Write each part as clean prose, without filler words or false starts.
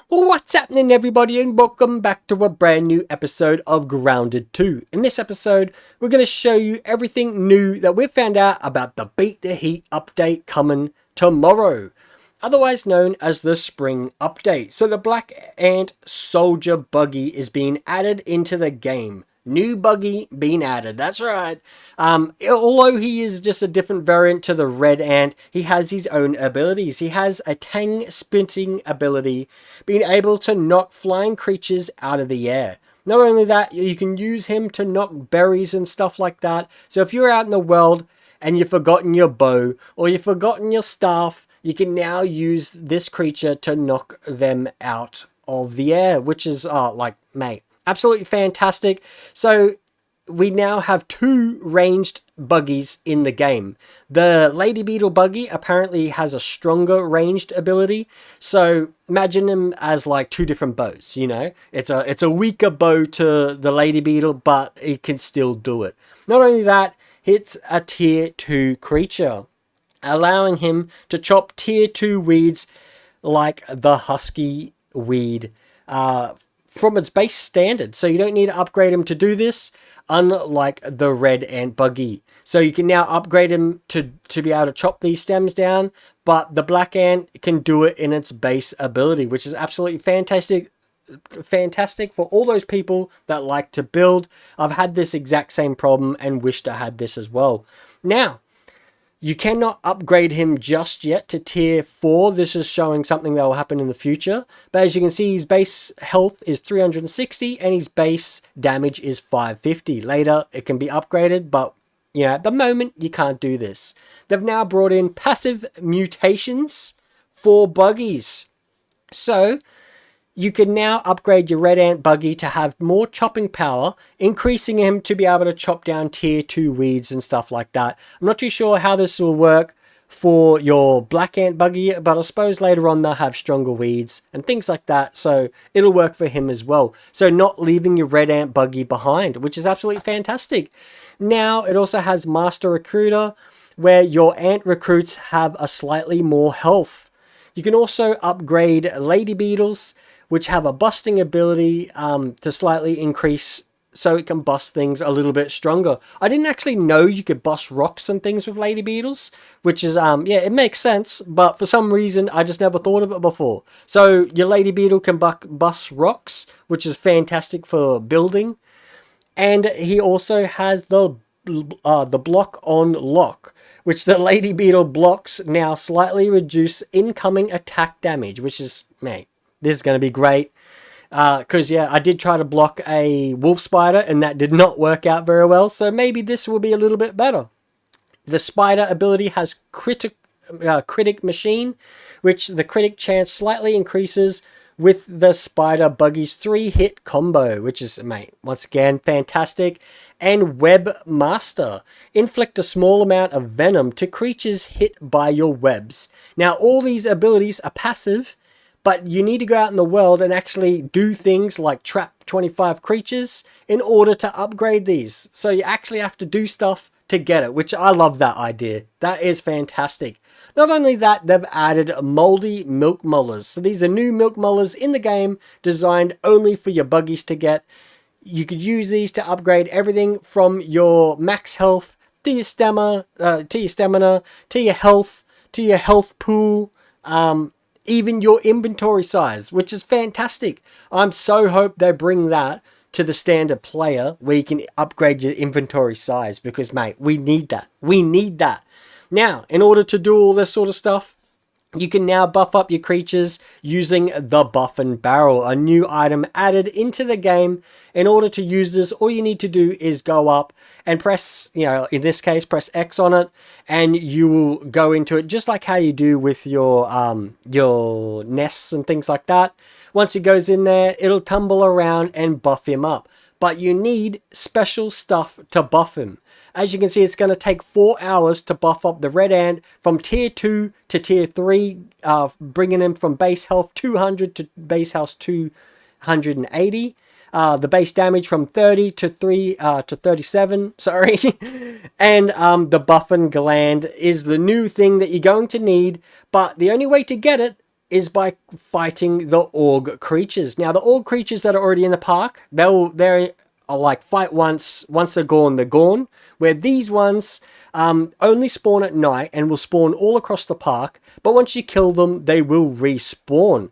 What's happening, everybody, and welcome back to a brand new episode of Grounded 2. In this episode, we're going to show you everything new that we've found out about the Beat the Heat update coming tomorrow, otherwise known as the Spring Update. So the Black Ant Soldier Buggy is being added into the game. New buggy being added, that's right. Although he is just a different variant to the Red Ant, he has his own abilities. He has a Tang Spitting ability, being able to knock flying creatures out of the air. Not only that, you can use him to knock berries and stuff like that. So if you're out in the world and you've forgotten your bow or you've forgotten your staff, you can now use this creature to knock them out of the air, which is mate, absolutely fantastic. So we now have two ranged buggies in the game. The Lady Beetle buggy apparently has a stronger ranged ability. So imagine him as like two different bows, you know? It's a weaker bow to the Lady Beetle, but it can still do it. Not only that, it's a tier 2 creature, allowing him to chop tier 2 weeds like the Husky Weed from its base standard. So you don't need to upgrade him to do this, unlike the Red Ant Buggy. So you can now upgrade him to be able to chop these stems down, but the Black Ant can do it in its base ability, which is absolutely fantastic for all those people that like to build. I've had this exact same problem and wished I had this as well. Now, you cannot upgrade him just yet to tier 4. This is showing something that will happen in the future. But as you can see, his base health is 360 and his base damage is 550. Later, it can be upgraded, but you know, at the moment, you can't do this. They've now brought in Passive Mutations for buggies. So you can now upgrade your Red Ant Buggy to have more chopping power, increasing him to be able to chop down tier 2 weeds and stuff like that. I'm not too sure how this will work for your Black Ant Buggy, but I suppose later on they'll have stronger weeds and things like that, so it'll work for him as well. So not leaving your Red Ant Buggy behind, which is absolutely fantastic. Now it also has Master Recruiter, where your ant recruits have a slightly more health. You can also upgrade Lady Beetles, which have a busting ability to slightly increase, so it can bust things a little bit stronger. I didn't actually know you could bust rocks and things with Lady Beetles, which is, yeah, it makes sense, but for some reason, I just never thought of it before. So your Lady Beetle can bust rocks, which is fantastic for building. And he also has the block on lock, which the Lady Beetle blocks now slightly reduce incoming attack damage, which is, mate, this is going to be great. Because, yeah, I did try to block a wolf spider and that did not work out very well. So maybe this will be a little bit better. The spider ability has critic machine, which the critic chance slightly increases with the spider buggy's 3-hit combo, which is, mate, once again, fantastic. And Web Master. Inflict a small amount of venom to creatures hit by your webs. Now, all these abilities are passive, but you need to go out in the world and actually do things like trap 25 creatures in order to upgrade these. So you actually have to do stuff to get it, which I love that idea. That is fantastic. Not only that, they've added moldy milk molars. So these are new milk molars in the game, designed only for your buggies to get. You could use these to upgrade everything from your max health to your stamina, to your health pool, even your inventory size, which is fantastic. I'm so hope they bring that to the standard player where you can upgrade your inventory size, because, mate, we need that. We need that. Now, in order to do all this sort of stuff, you can now buff up your creatures using the Buffin Barrel, a new item added into the game. In order to use this, all you need to do is go up and press, you know, in this case, press X on it, and you will go into it just like how you do with your nests and things like that. Once it goes in there, it'll tumble around and buff him up. But you need special stuff to buff him. As you can see, it's going to take 4 hours to buff up the Red Ant from tier 2 to tier 3, bringing him from base health 200 to base health 280. The base damage from 30 to 37, sorry. And the Buffin Gland is the new thing that you're going to need, but the only way to get it is by fighting the org creatures. Now, the org creatures that are already in the park, they're like fight once they're gone. Where these ones only spawn at night and will spawn all across the park. But once you kill them, they will respawn.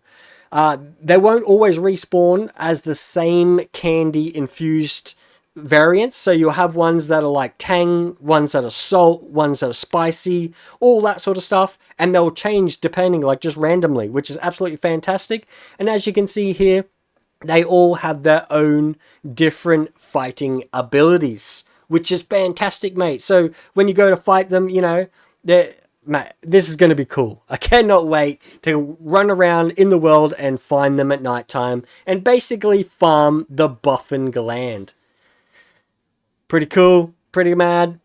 They won't always respawn as the same candy infused variants. So you'll have ones that are like tang, ones that are salt, ones that are spicy, all that sort of stuff. And they'll change depending, like just randomly, which is absolutely fantastic. And as you can see here, they all have their own different fighting abilities, which is fantastic, mate. So when you go to fight them, you know, mate, this is going to be cool. I cannot wait to run around in the world and find them at nighttime and basically farm the Buffin gland. Pretty cool, pretty mad.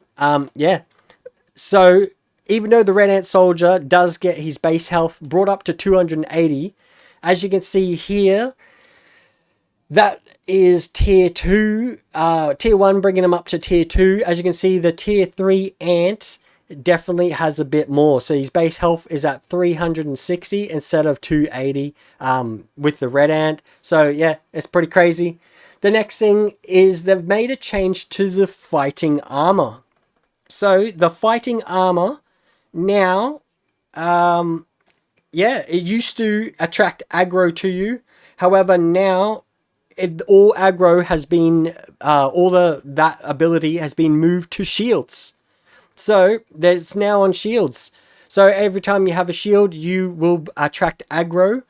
Yeah. So even though the Red Ant Soldier does get his base health brought up to 280, as you can see here, that is tier 2, tier 1 bringing him up to tier 2. As you can see, the tier 3 ant definitely has a bit more. So his base health is at 360 instead of 280 with the red ant. So yeah, it's pretty crazy. The next thing is they've made a change to the fighting armor. So the fighting armor now, yeah, it used to attract aggro to you. However, now all aggro has been, that ability has been moved to shields. So it's now on shields. So every time you have a shield, you will attract aggro.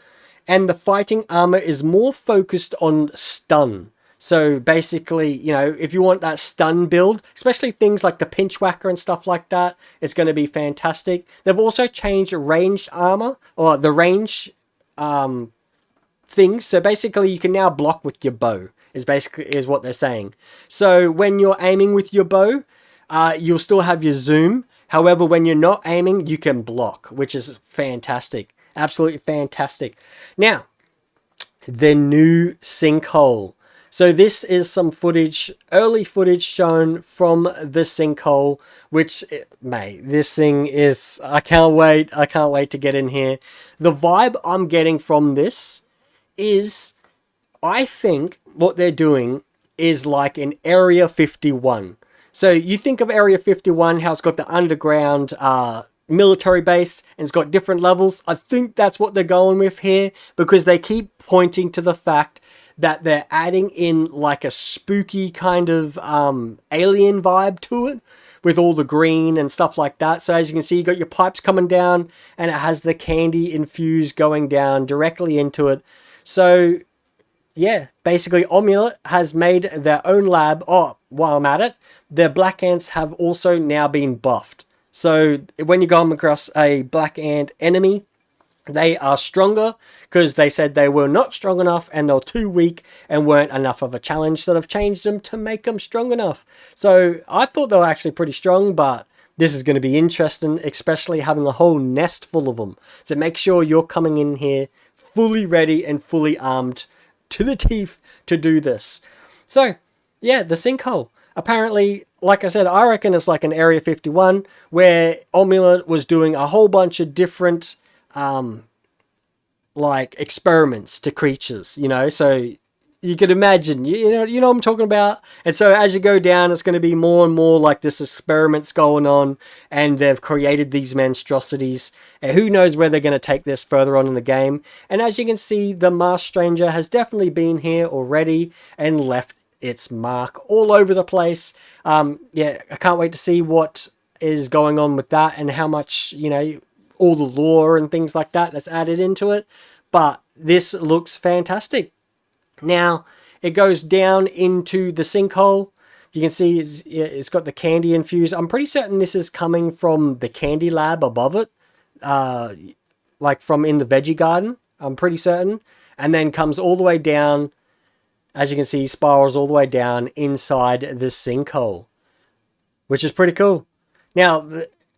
And the fighting armor is more focused on stun. So basically, you know, if you want that stun build, especially things like the pinch whacker and stuff like that, it's going to be fantastic. They've also changed ranged armor, or the range things. So basically you can now block with your bow, is what they're saying. So when you're aiming with your bow, you'll still have your zoom. However, when you're not aiming, you can block, which is fantastic. Absolutely fantastic. Now, the new sinkhole. So this is some footage, early footage shown from the sinkhole, which, mate, this thing is, I can't wait to get in here. The vibe I'm getting from this is, I think what they're doing is like an Area 51. So you think of Area 51, how it's got the underground military base and it's got different levels. I think that's what they're going with here, because they keep pointing to the fact that they're adding in like a spooky kind of alien vibe to it with all the green and stuff like that. So as you can see, you got your pipes coming down and it has the candy infused going down directly into it. So yeah, basically Omulet has made their own lab. Oh, while I'm at it, their black ants have also now been buffed. So when you come across a black ant enemy, they are stronger because they said they were not strong enough and they were too weak and weren't enough of a challenge. So they've changed them to make them strong enough. So I thought they were actually pretty strong, but this is going to be interesting, especially having a whole nest full of them. So make sure you're coming in here fully ready and fully armed to the teeth to do this. So yeah, the sinkhole. Apparently, like I said, I reckon it's like an Area 51 where Omulet was doing a whole bunch of different like experiments to creatures, you know, so you could imagine, you know what I'm talking about. And so as you go down, it's going to be more and more like this experiments going on, and they've created these monstrosities, and who knows where they're going to take this further on in the game. And as you can see, the Masked Stranger has definitely been here already and left its mark all over the place. Yeah, I can't wait to see what is going on with that and how much, you know, all the lore and things like that that's added into it. But this looks fantastic. Now, it goes down into the sinkhole. You can see it's got the candy infused. I'm pretty certain this is coming from the candy lab above it. Like from in the veggie garden. I'm pretty certain. And then comes all the way down. As you can see, spirals all the way down inside the sinkhole. Which is pretty cool. Now,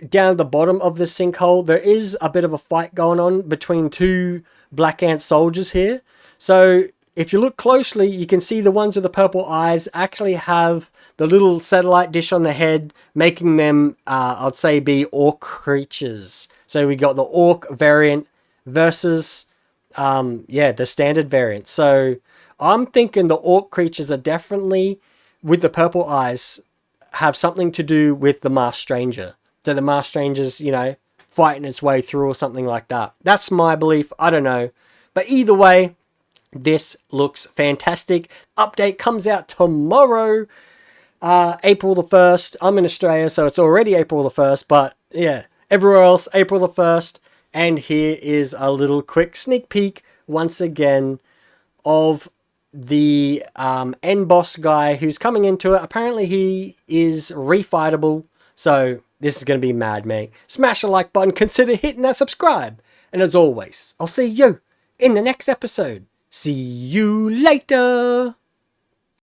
down at the bottom of this sinkhole, there is a bit of a fight going on between two Black Ant soldiers here. So if you look closely, you can see the ones with the purple eyes actually have the little satellite dish on the head, making them, I'd say, be orc creatures. So we got the orc variant versus, the standard variant. So I'm thinking the orc creatures are definitely, with the purple eyes, have something to do with the Masked Stranger. So the Masked Stranger's, fighting its way through or something like that. That's my belief. I don't know. But either way, this looks fantastic. Update comes out tomorrow, April the 1st. I'm in Australia, so it's already April the 1st. But yeah, everywhere else, April the 1st. And here is a little quick sneak peek, once again, of the end boss guy who's coming into it. Apparently he is refightable, so this is going to be mad, man. Smash the like button, consider hitting that subscribe, and as always, I'll see you in the next episode. See you later!